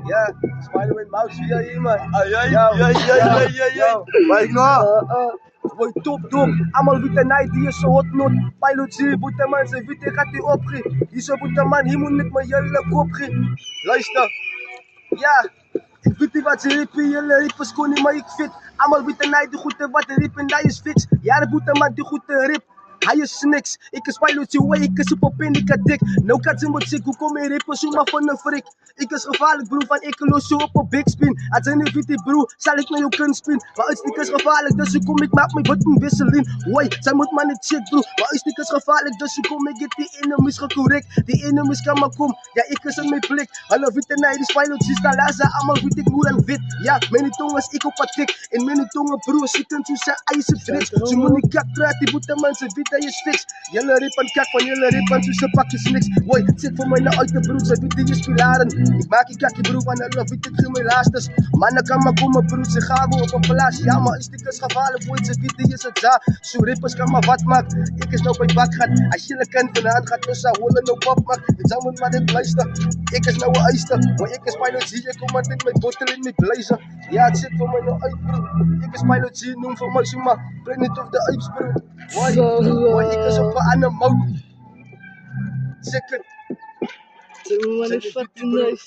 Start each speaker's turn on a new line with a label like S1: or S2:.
S1: Yeah, Spider-Man mouse hier iemand.
S2: Baik no.
S1: Boy, top. Allemaal witte night, die is zo hotnot. Pilot G, boete man, ze witte gaat die opgie. Die zo boete man, hier moet ik mijn hele kop gaan. Luister. Ja, ik weet niet wat ze rippen, jullie rippen is niet, maar ik fit. Allemaal witte night, die goede wat de rippen, dat is fix. Ja, de boete man, die goede rip. Hij is niks, ik is pilot way, ik is super pin, ik had dik. Nou kan ze moet ziek, hoe kom je rippen, zo maar van een frik. Ik is gevaarlijk broer, van ik los zo op een big spin. Als een witte broer, zal ik naar jou kunnen spin. Maar uitstik is gevaarlijk, dus ik kom, ik maak mijn button wisseling. Woi, zij moet maar niet shit broer. Maar uitstik is gevaarlijk, dus ik kom, ik get die enemies gecorrect. Die enemies kan maar komen, ja ik is in mijn blik. Alle witte night, die pilot is daar lazen, allemaal wit ik moe en wit. Ja, mijn tong is ik op een tik. En mijn tongen broer, ze kunt zo zijn ijzer fris. Ze moet niet kak praten, die boete mensen, wit dat je fix. Jelle rip en kak van jelle rip en ze pakjes niks. Woi, zit voor mij naar uit de broer, ze wit die is pilaren. Ik maak je kakje broer, van alle wit ik geen laasters. Mannen kan maar komen broer, ze gaan we op een plaats. Ja, maar is dit gevaarlijk, boy, ze wit die is het daar. Zo rippers kan maar wat maken. Ik is nou bij bak gaan. Als je kan van de hand gaat, dus zou willen nou pap maken. Ik zou moet maar dit luisteren. Ik is nou een eister, maar ik is pilot G. Ik kom maar dit met bottel in mijn blazer. Ja, het zit voor mij nou uit broer. Ik is pilot G, noem voor mij zomaar. Planet of the Apes broer. Woi, ik is op een ander mode. Zeker.
S3: Ze moeten fucking nice.